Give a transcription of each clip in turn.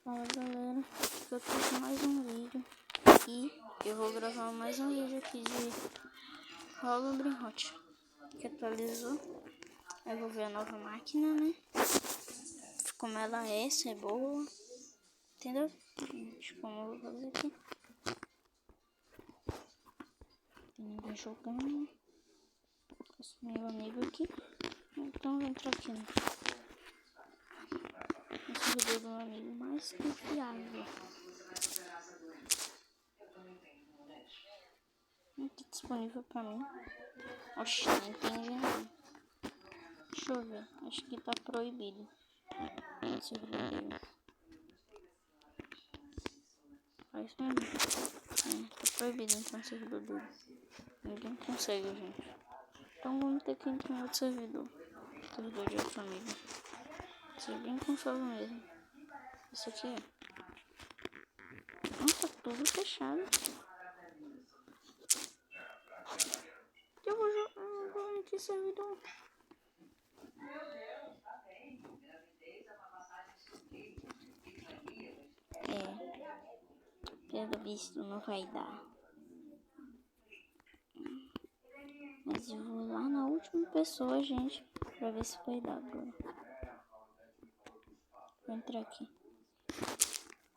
Fala galera, eu tô com mais um vídeo e eu vou gravar mais um vídeo aqui de Hollow Brainrot que atualizou. Eu vou ver a nova máquina, né? Como ela é, se é boa, entendeu? Como eu vou fazer aqui. Tem ninguém jogando. Esse meu amigo aqui. Então vou entrar aqui no servidor do meu amigo mais confiável. Não tá disponível pra mim. Oxi, não entendi nada. Deixa eu ver. Acho que tá proibido. Servidor dele. Faz mesmo. Tá proibido então o servidor dele. Ninguém consegue, gente. Então vamos ter que entrar em outro servidor. Servidor de outro amigo. Isso é bem confiável mesmo. Isso aqui é. Tá tudo fechado. Eu vou em que servidor? Pelo visto não vai dar. Mas eu vou lá na última pessoa, gente, pra ver se vai dar agora. Vou entrar aqui.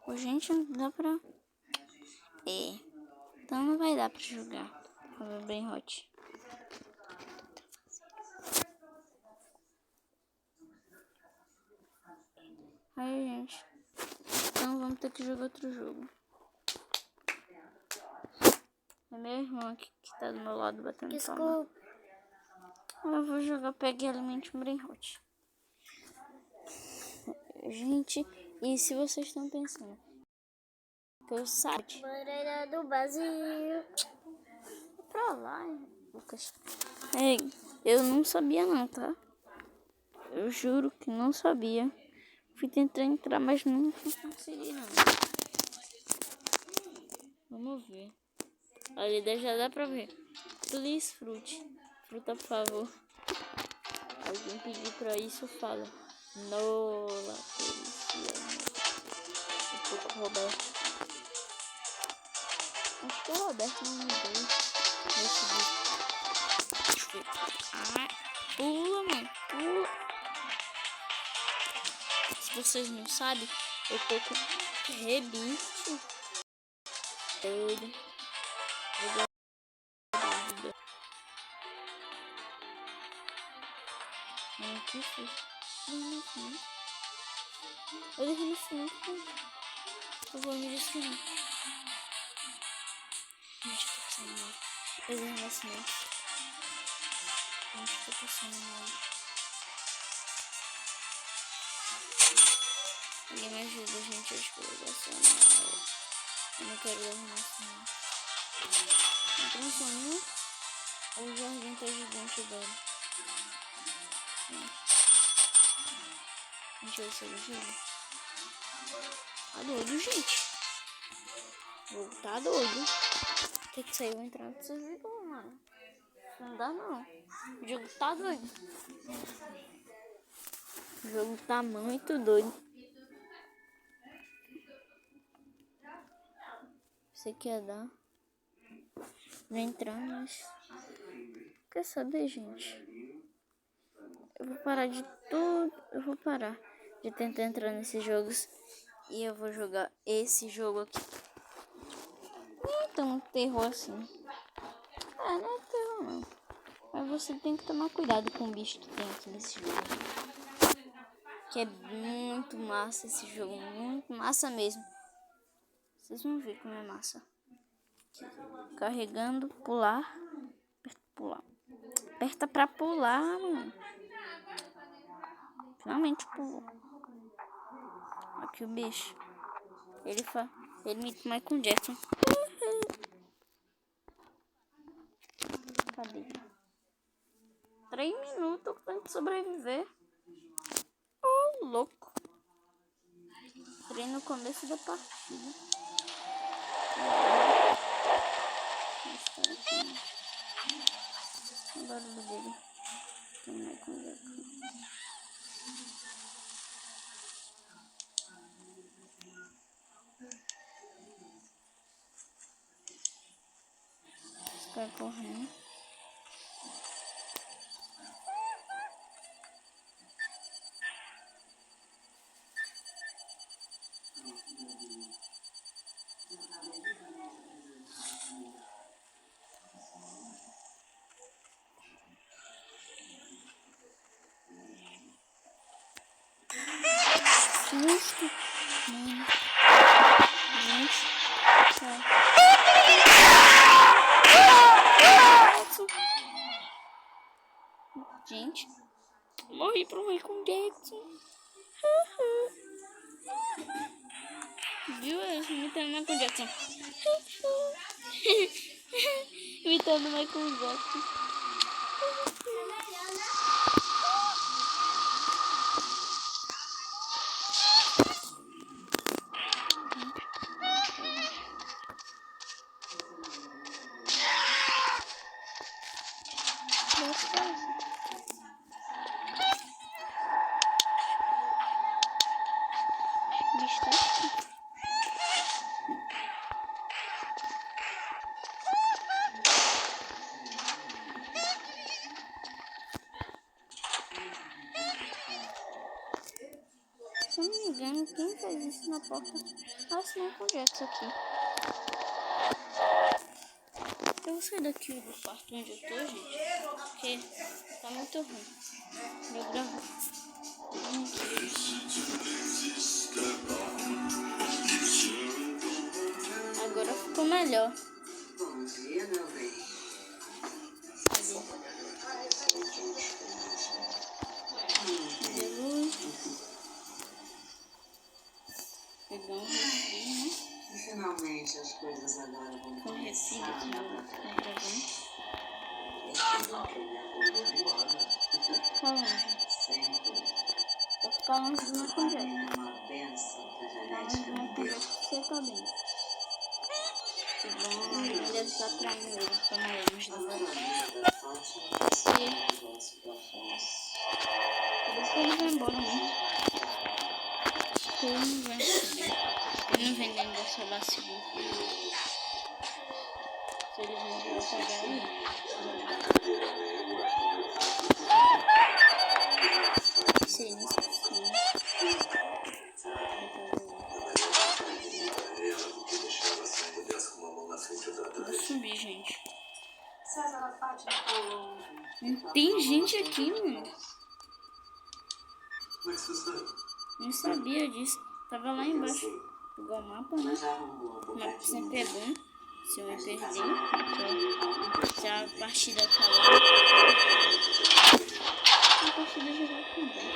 Ô, gente, não dá pra... Então não vai dar pra jogar. Vou bem hot. Aí, gente. Então vamos ter que jogar outro jogo. É meu irmão aqui que tá do meu lado batendo palma. Eu vou jogar Pegue Alimente Brainrot. Gente, e se vocês estão pensando que eu sabe Bandeira do Brasil pra lá, Lucas. Eu não sabia não, tá? Eu juro que não sabia. Fui tentar entrar, mas não consegui não. Vamos ver. Ali já dá pra ver. Please fruit. Fruta, por favor. Alguém pediu pra isso, fala. Nola, polícia. Um pouco Roberto. Acho que é Roberto o nome dele. Deixa eu ver. Ah, pula, mano. Pula. Se vocês não sabem, eu tô com rebite. Doido. Que foi? Eu derrei no fundo. Eu vou me desfinar. Gente, eu tô passando mal. Eu derrei no fundo. Gente, eu tô passando mal. Alguém me ajuda, gente. Acho que eu vou passar mal. Eu não quero derrar no fundo. Então, sonho. O jardim tá gigante agora. Gente, eu sou do jogo. Tá doido, gente. O jogo tá doido. Tem que sair, eu entrar no servidor, mano. Não dá não. O jogo tá doido. O jogo tá muito doido. Você quer dar? Vou entrar, mas... Quer saber, gente? Eu vou parar de tudo. Eu vou parar de tentar entrar nesses jogos. E eu vou jogar esse jogo aqui. Então, terror assim. Não é terror não. Mas você tem que tomar cuidado com o bicho que tem aqui nesse jogo. Que é muito massa esse jogo. Muito massa mesmo. Vocês vão ver como é massa. Carregando, pular. Aperta, pular. Aperta pra pular, mano. Finalmente pulou. Aqui o bicho. Ele me Michael Jackson. Cadê? 3 minutos pra gente sobreviver. Oh, louco. Entrei no começo da partida. O barulho dele. Tem Michael Jackson. vai correndo. Susto, mano. Gente, gente, morri pro Michael Jackson. Viu? Eu imitando o Michael Jackson. Imitando o Michael Jackson. Se eu não me engano, quem fez isso na porta? Nossa, não conjeta isso aqui. Eu vou sair daqui do quarto onde eu tô, gente, porque tá muito ruim. Eu gravo. Agora ficou melhor. Bom dia, meu bem. Cadê luz? Pegar um refri, né? E finalmente as coisas agora vão Com refri começar. aqui, ó. Falando. Tô falando de uma conversa. Uma bênção que a genética me deu. Você tá bem. Que bom, ele deve estar traindo ele pra morarmos A juntos. Veronica, Fátima, E negócio do Afonso. depois ele vai embora mesmo. Ele não vai receber. Ele não vem nem dessa vacina. Se ele vem, eu vou pegar ele. Sei, não sei. Vou subir, gente. Tem gente aqui, mano. Não sabia disso. Tava lá embaixo. Pegar o mapa, né? O mapa sempre é bom. Se eu me perder, se a partida acabar. A partida já vai acabar.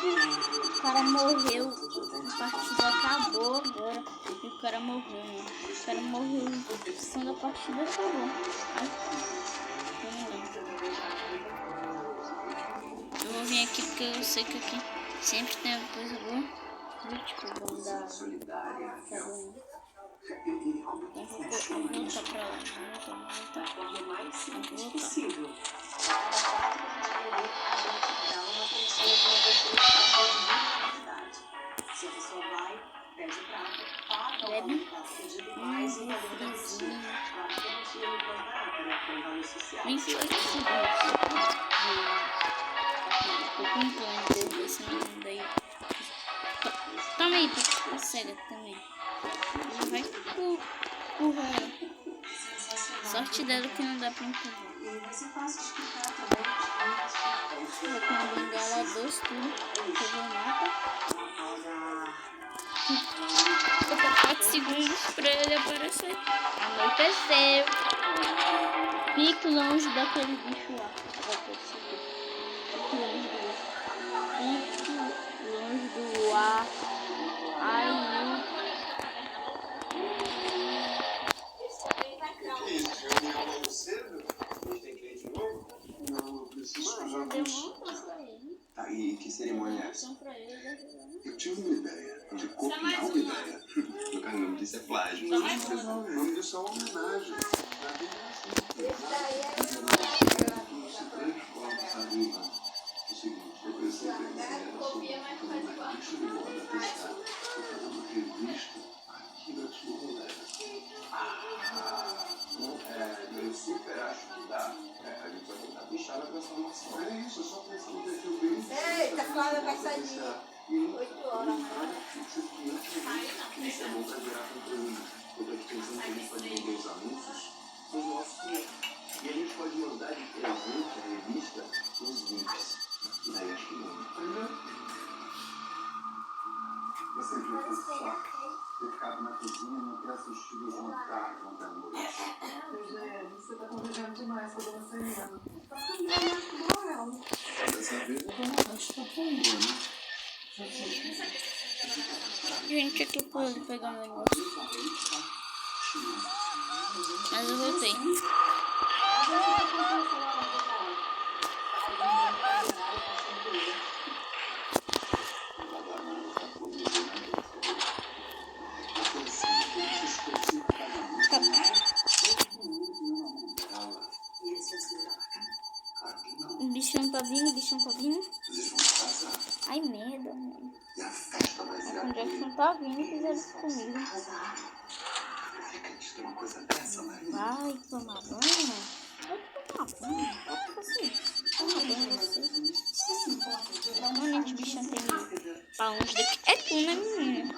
O cara morreu. A partida acabou agora. E o cara morreu, né? O cara morreu quando a partida acabou. Ai, eu vou vir aqui porque eu sei que aqui sempre tem uma coisa boa. Tipo, vamos dar. Tá bom. Eu vou voltar pra lá. Vou voltar. Bebe refrizinho. 28 segundos. Tô com plano, senão daí. Toma aí, tá cega também. Ele vai empurrar. Sorte dela que não dá pra empurrar. Vou com a bengala doce, tudo. Pegou o mapa. Falta 4 segundos pra ele aparecer. Anoiteceu. Fique longe daquele bicho lá. Fique longe do ar. Ai, já deu uma pra ele. Tá, e que cerimônia é essa? Eu tive uma ideia de copiar uma ideia. O nome disso é plágio. Mas não, o nome disso é uma homenagem. Isso transforma, sabe? O seguinte, eu pensei que a ideia era sobre fazer uma revista de moda testada. Vou fazer uma revista aqui na dessa nossa. É isso, eu só pensando no perfil bem. Eita, Flávia vai sair 8 horas. Esse é bom pra virar conteúdo. Eu tô pensando que a gente pode vender os anúncios nos nossos clientes. E a gente pode mandar de presente a revista os links. E daí acho que não. Você viu que só ter ficado na cozinha e não ter assistido o jantar ontem à noite. Você tá convivendo demais com a dona Fernanda. Tá ficando dramático com ela. Dessa vez eu tô acho que tá boa, né? Gente, aqui por ele pegar o negócio. Mas eu voltei. O bichão tá vindo, o bichão tá vindo. Ai, merda, mano. O Jackson tá vindo e fizeram isso comigo. Vai tomar banho? Vai tomar banho? Tomar banho você. Mano, esse bichão tem pra longe daqui. É tu, né, menina?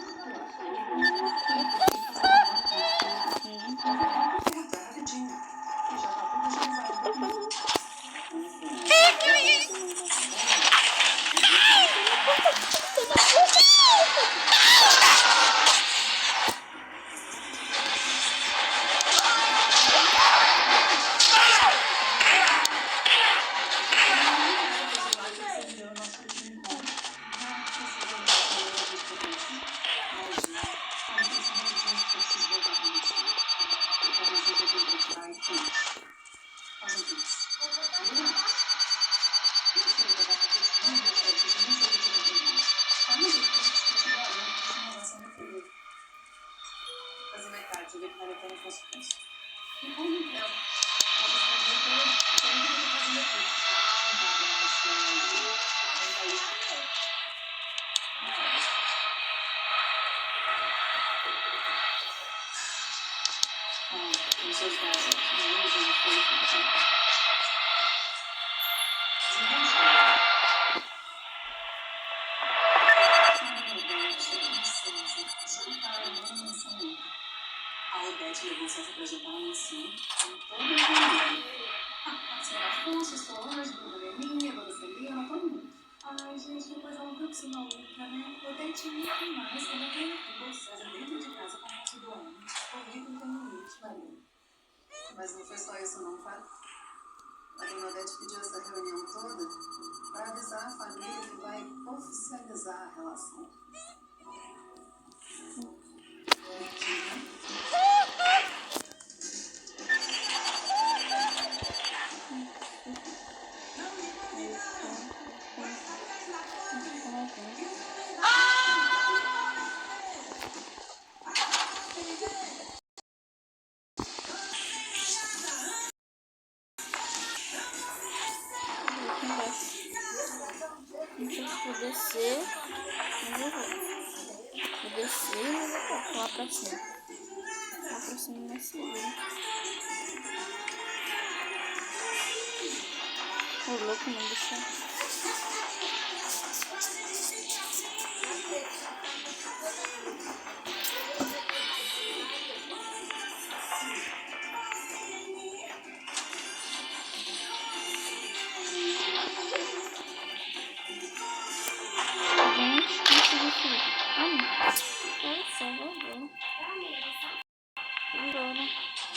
Fazer metade, eu vi que vale a pena fosse isso. A Odete levou você pra jantar lá em cima, com todo o mundo. A senhora Afonso, Solange, Dona Leninha, Dona Celina, todo mundo. Ai, gente, depois ela foi com uma outra, né? Odete muito mais, ela veio com você dentro de casa com a moça do ano. Horrível como limite, Maria. Mas não foi só isso não, tá? A Dona Odete pediu essa reunião toda para avisar a família que vai oficializar a relação. Vou descer, mas eu vou. Vou descer, mas eu vou lá pra cima. Lá pra cima vai seguir. O louco não deixa.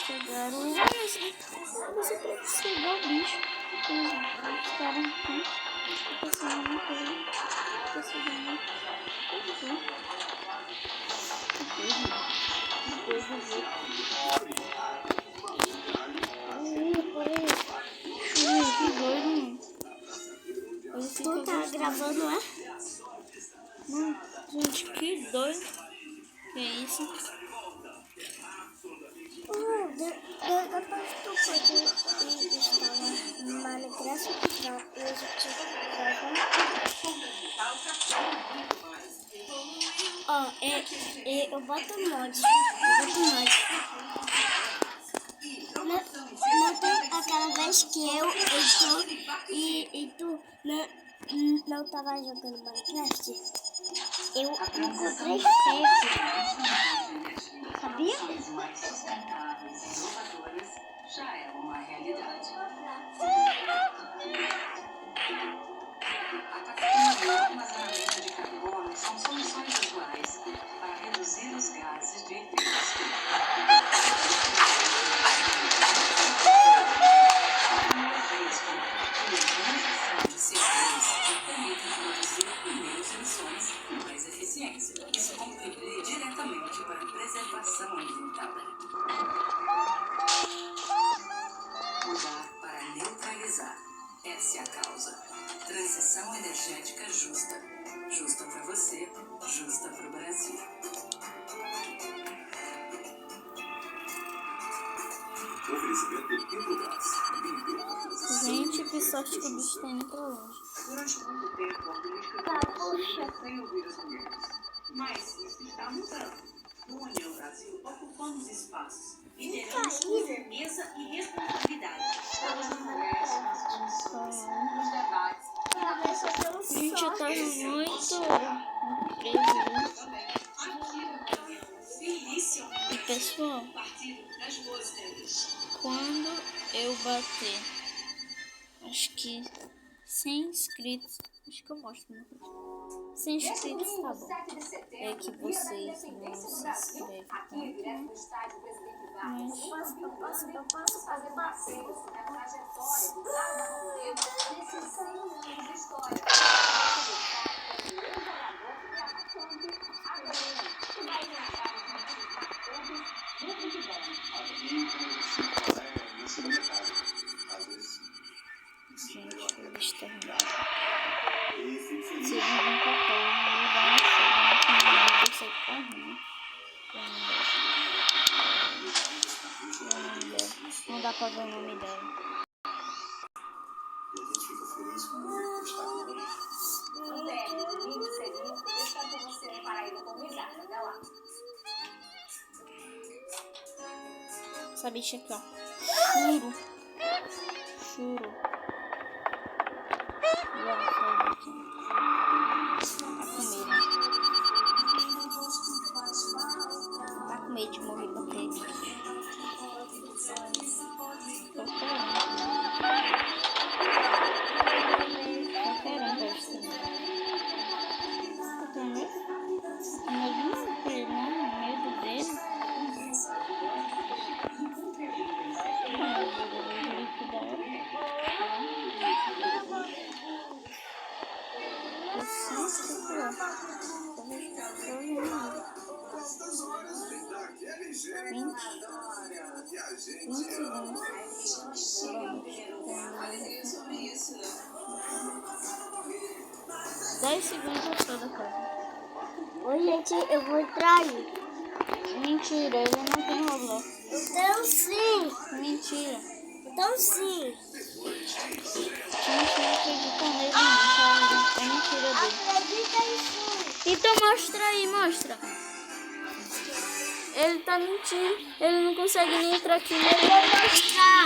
Chegaram. Você pode chegar o bicho. Eles ficaram aqui. Passando uma coisa. Passando uma coisa. Tu tá gravando, é? Não, gente, que doido. Que é isso? Depois tu pode instalar Minecraft pra eu te ó, eu boto mod. Não tem aquela velha vez que eu e tu não tava jogando Minecraft, eu encontrei ferro. Sabia? Soluções mais sustentáveis e inovadoras já é uma realidade. A captura e o armazenamento de carbono são soluções atuais para reduzir os gases de efeito estufa. Tecnologias como captura e injeção de CO2 permitem produzir menos emissões com mais eficiência. Isso contribui diretamente para a preservação ambiental. Mudar para neutralizar. Essa é a causa. Transição energética justa. Justa para você, justa para o Brasil. Oferecimento Petrobras. Líder na transição Gente, que sorte que o bicho tá indo pra longe. Durante muito tempo, a política foi sem ouvir as mulheres. Mas isso está mudando. No União Brasil, ocupamos espaços. Lideramos com firmeza e responsabilidade. Estamos no Congresso, nas comissões, nos debates. Gente, eu tava muito preso. E pessoal, quando eu bater, acho que 100 inscritos, acho que eu mostro, né? 100 inscritos, tá bom. É que vocês não se inscrevem, tá? Mas Eu posso fazer passeio. na segunda casa. Às vezes. gente, o bicho tá ruim. E fico feliz. Se ele vir pra cá, eu vou dar uma chave no final e você correndo. Não dá pra ver o nome dela. E a gente fica feliz quando está com ele. Essa bicha aqui, ó. Churo. Churo. E ela saiu daqui. Tá com medo. Tá com medo de morrer pra ter. Tô querendo. Tô querendo esse também. Tá com medo? Medo dele, não. Medo dele. Estas horas vem daquele jeito. 20 E a gente segundos. 10 segundos pra toda coisa. Oi, gente, eu vou trair. Mentira, ele não tem Roblox. Então sim. Mentira. Então sim. Gente, não acredita nele não, tá? É mentira dele. Acredita em sim. Então mostra aí, mostra. Ele tá mentindo. Ele não consegue nem entrar aqui. Eu vou mostrar.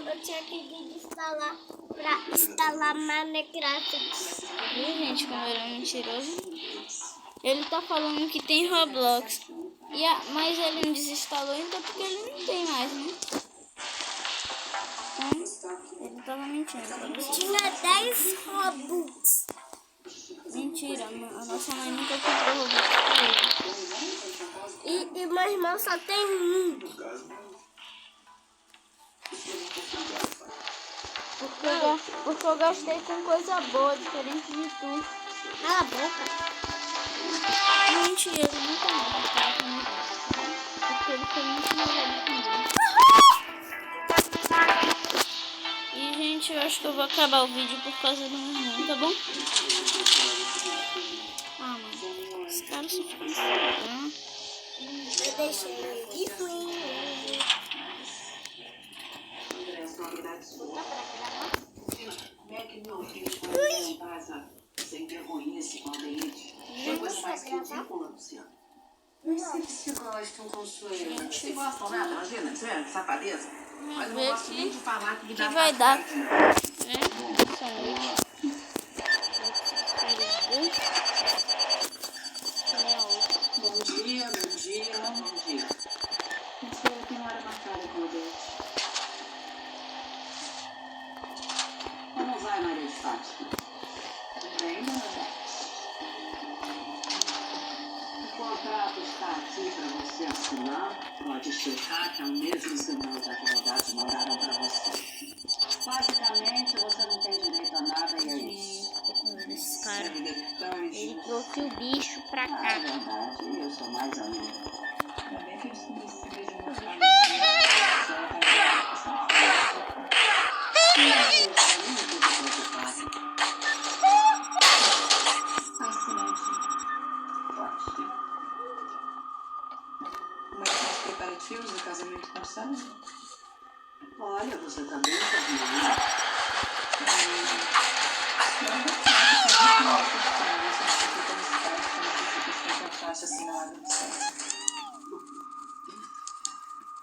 Eu tinha que desinstalar pra instalar Minecraft. Viu, gente, como ele é mentiroso? Ele tá falando que tem Roblox. Mas ele não desinstalou ainda porque ele não tem mais, né? Então, ele tava mentindo pra você. Tinha 10 Robux. Mentira, a nossa mãe nunca comprou Roblox pra ele. E meu irmão só tem um. Porque eu gastei com coisa boa, diferente de tu. Cala a boca. Mentira, ele nunca mais vai falar comigo. Porque ele foi muito malvado comigo. E, gente, eu acho que eu vou acabar o vídeo por causa do meu irmão, tá bom? Ah, mano. Os caras só ficam falando. Eu deixei ele de fui. Sem vergonhice com a Deide. Tem coisa mais ridícula, Luciano. Mas se eles se gostam, Consuelo. Gente, Se gostam nada, imagina, você é safadeza. Mas eu não ver gosto nem de falar que me dá que vai dar. bastante. Sanduíche. Bom dia, bom dia, bom dia. Consuelo tem hora marcada com o Odete. Como vai, Maria de Fátima? Tudo bem, dona Odete? O contrato está aqui para você assinar. Pode checar que é o mesmo que os advogados mandaram para você. Basicamente, você não tem direito a nada e é isso. Tô com medo desses caras. Segue detalhes. Ele trouxe o bicho pra É cá. verdade, eu sou mais ainda. Ainda bem que eu descobri esse segredo de meu pai. Como é que são os preparativos do casamento com o Sandro? Olha, você tá bem formada.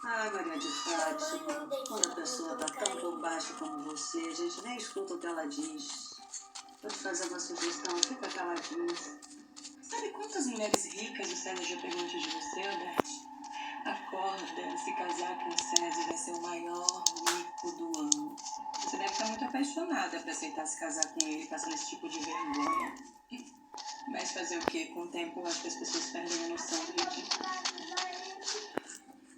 Ai, Maria de Fátima, quando a pessoa tá tão por baixo como você, a gente nem escuta o que ela diz. Vou te fazer uma sugestão, fica caladinha. Sabe quantas mulheres ricas o César já pegou antes de você, Odete? Acorda, se casar com o César vai ser o maior rico do ano. Você deve estar muito apaixonada para aceitar se casar com ele, passando esse tipo de vergonha. Mas fazer o quê? Com o tempo, eu acho que as pessoas perdem a noção do ridículo.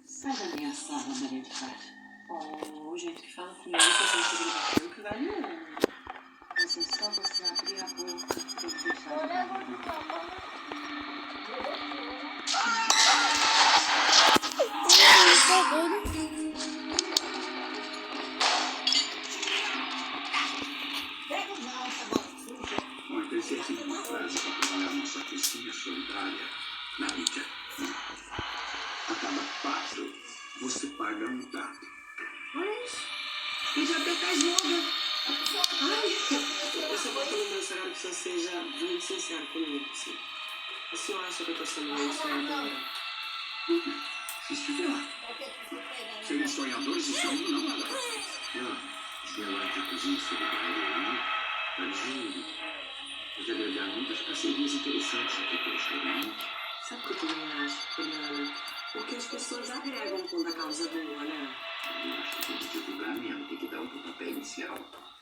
Sai da minha sala, Maria de Fátima. Oh, o jeito que fala comigo, você tem que gritar que vale ouro. Você só você abrir a boca para eu deixar de falar. Uma terceira frase para trabalhar nossa cozinha solidária na mídia. A cada passo, você paga um prato. E já até faz yoga. Eu só vou pelo meu salário que você seja muito sincero comigo, sim. A senhora acha que eu tô sendo muito sonhadora? Se estiver. Serem sonhadores e sonhando não nada. Não, ela de cozinha solidária aí, pode agregar muitas parcerias interessantes aqui pelo experimento. Sabe o que eu também acho, Juliana? Porque as pessoas agregam quando a causa é boa, né? Eu acho que tem que divulgar mesmo, tem que dar um pontapé inicial.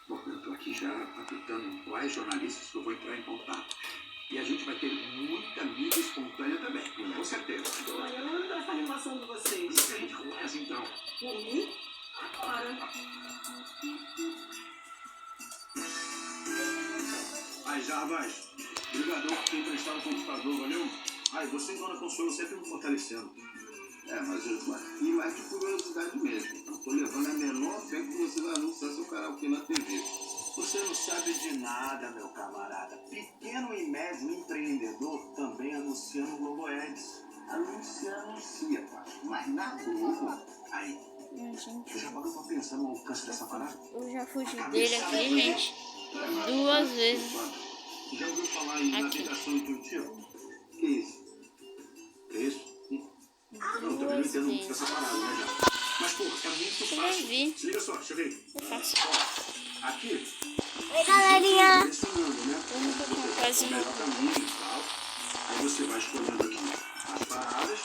Bom, eu estou aqui já apertando quais jornalistas que eu vou entrar em contato. E a gente vai ter muita mídia espontânea também, com certeza. Olha, eu não ando essa animação de vocês. E se a gente começa então? Por mim? Agora. Aí, Jarbas, brigador por ter emprestado o computador, valeu? Aí, você e Dona Consuelo sempre me fortalecendo. Mas eu aqui mais de curiosidade mesmo. Então, tô levando a menor fé que você vai anunciar seu karaokê na TV. Você não sabe de nada, meu camarada. Pequeno e médio empreendedor também anuncia no Globo Ads. Anuncia, pai. Mas na Globo. Aí, Gente, você já parou pra pensar no alcance dessa parada? eu já fugi dele aqui, gente. 2 vezes. Já ouviu falar em navegação intuitiva? Que isso? Que isso? Não, também não entendo muito dessa parada, né, já? Mas, pô, é muito Você vai fácil. ver. Se liga só, deixa eu ver. É fácil. Ó, aqui, Oi, galerinha. direcionando, né? Eu nunca Você tô tá quase com o melhor caminho e tal. Aí você vai escolhendo aqui as paradas,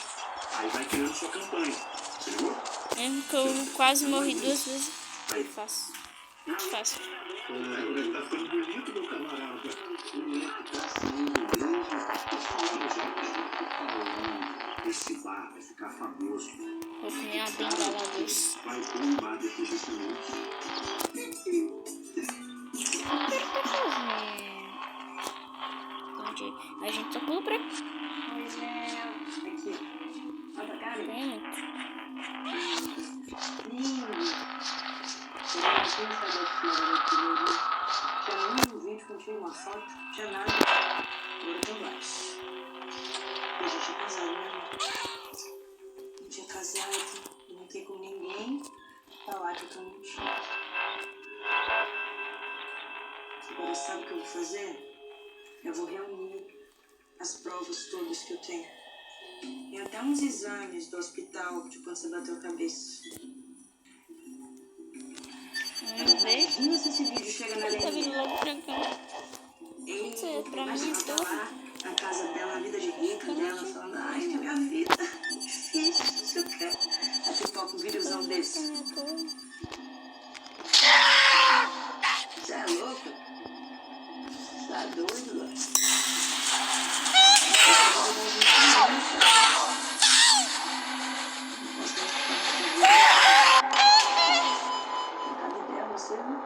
aí vai criando sua campanha. Você ligou? Mesmo que eu quase morri 2 vezes. Eu faço. Fácil. Tá ficando bonito, meu camarada. Bonito, tá assim, beleza? Esse bar vai ficar famoso. Vou comer uma bengala doce. Vai bombar depois desse mês. A gente só pula pra cá. Pois é. Aqui. Olha pra cá, Tem muito. lindo. Eu não tinha saído de fora daqui mesmo. Tinha nem um vídeo, não tinha uma foto, tinha nada. Agora tem vários. Eu já tinha casado, né? Não tinha casado, não fiquei com ninguém. Tá lá que eu não tinha. Agora sabe o que eu vou fazer? Eu vou reunir as provas todas que eu tenho. Tem até uns exames do hospital de quando você bateu a cabeça. Vamos ver. Imagina se esse vídeo chega na Tá vindo Aline. logo pra cá. Ei, Pra mim, imagina tô. ela lá na casa dela, a vida de rica dela, falando, ai, que minha vida difícil, não sei o quê. Aí pipoca um videozão desse. Você é louco? Você tá doido, Lô? Você, né?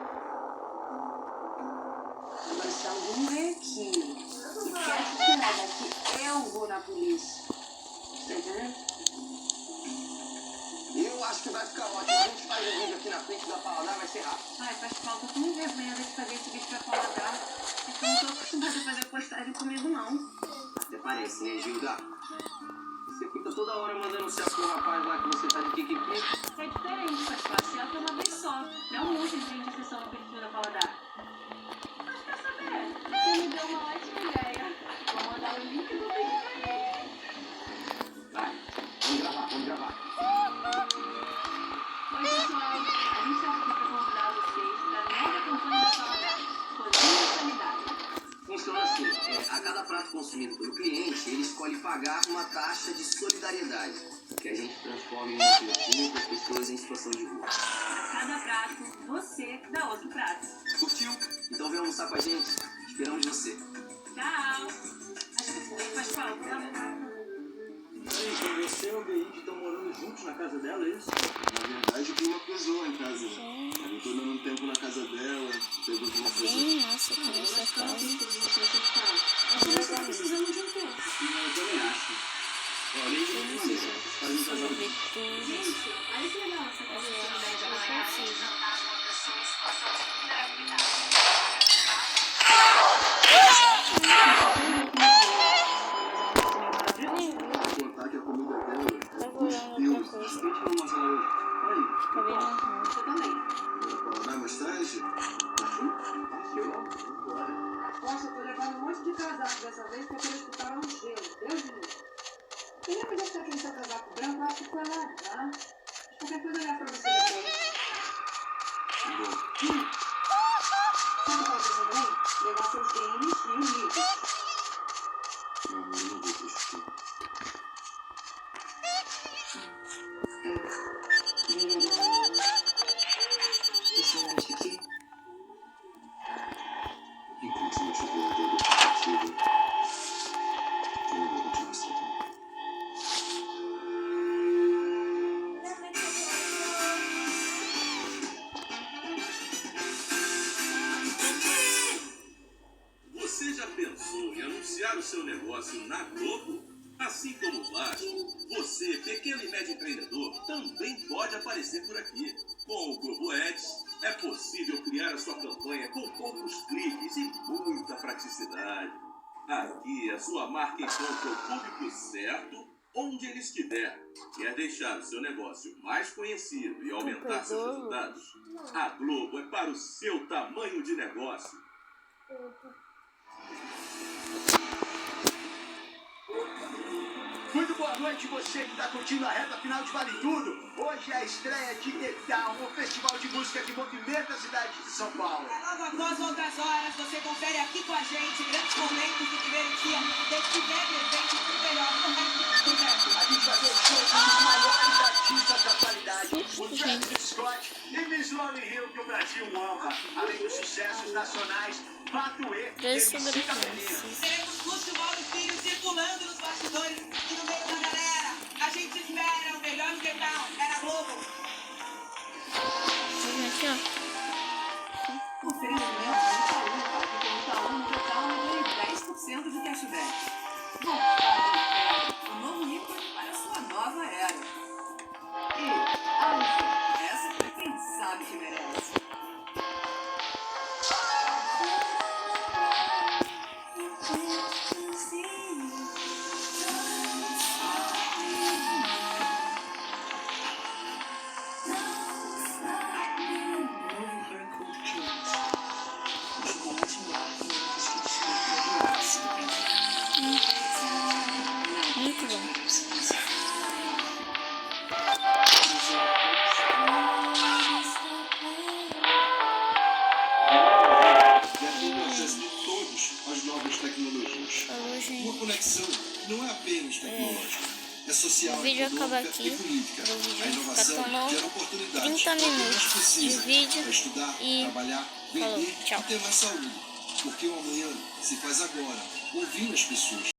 Agora, se algum vem aqui e quer te tirar daqui, eu vou na polícia. Tá entendendo? Eu acho que vai ficar ótimo. A gente faz um vídeo aqui na frente da Paladar, vai ser rápido. Ai, Pascoal, tô com envergonhada de fazer esse vídeo pra Paladar. É que eu não tô acostumada a fazer postagem comigo, não. Até parece, né, Gilda? Você fica toda hora mandando selfie pro rapaz lá que você tá de kikiki. É diferente, Pascoal. A selfie é uma vez só. Não um monte de gente acessando o perfil da Paladar. Mas quer saber? Você me deu uma ótima ideia. Vou mandar o link do vídeo pra ele. Vai, vamos gravar, vamos gravar. Oi, pessoal. A gente tá aqui pra convidar vocês pra nova campanha da Paladar. Colina e Sanidade. Funciona assim, a cada prato consumido pelo cliente, ele escolhe pagar uma taxa de solidariedade, que a gente transforma em uma fortuna para as pessoas em situação de rua. A cada prato, você dá outro prato. Curtiu? Então vem almoçar com a gente. Esperamos você. Tchau. Oi, Pascoal. Então você e o Beide estão morando juntos na casa dela, é isso? Na verdade, tem uma pessoa em casa. Eu tô dando um tempo na casa dela, pegou de uma coisa. Bem massa com essa casa. Você tá precisando de um tempo. Eu também acho. Olha, de uma maneira. Faz um casal Ver tudo. Gente, olha que legal essa casa de solidariedade. contar que a comida dela. Tá rolando outra coisa. Quem tirou uma sala hoje? Aí. Tá vendo? Você também. Vai mais tarde? Nossa, eu tô levando um monte de casaco dessa vez porque eu escutar um gelo. Deus me livre. Você lembra de deixar aquele seu casaco branco? Eu acho que foi lá, tá? Qualquer coisa olhar pra você depois. Sabe o que eu tô também? Levar seus tênis e um livro. Não, eu não vou deixar. Esse lanche aqui. Enquanto você não chegou a ter objetivo, eu não vou te mostrar. Você já pensou em anunciar o seu negócio na Globo? Assim como o Vasco, você, pequeno e médio empreendedor, também pode aparecer por aqui. Com o Globo Ads, é possível criar a sua campanha com poucos cliques e muita praticidade. Aqui, a sua marca encontra o público certo onde ele estiver. Quer deixar o seu negócio mais conhecido e aumentar seus resultados? A Globo é para o seu tamanho de negócio. Muito boa noite, você que está curtindo a reta final de Vale Tudo. Hoje é a estreia de The Town, um festival de música que movimenta a cidade de São Paulo. Logo após outras horas, você confere aqui com a gente grandes momentos do primeiro dia desse mega evento do melhor do resto do universo. A gente vai ter shows dos maiores artistas da atualidade, o Travis Scott e Miss Lauryn Hill, que o Brasil ama, além dos sucessos nacionais, Patuê e MC Feminina. Teremos Lúcio Mauro Filho circulando nos bastidores e no meio da galera. A gente espera o melhor do que tal. É na Globo. Aqui, ó. Conferindo o meu, no Itaú, no total, eu ganhei 10% de cashback. Bom, um novo ícone para a sua nova era. E, Alfa, essa pra quem sabe que merece. Muito bom. novas tecnologias. Falou, gente. Uma conexão não é apenas tecnológica, é social, O vídeo acaba econômica aqui. e política. O vídeo A inovação fica tão gera oportunidades 30 para quem mais minutos precisa, de vídeo para estudar, e trabalhar, falou, vender tchau. e ter mais saúde. Porque o amanhã se faz agora, ouvindo as pessoas.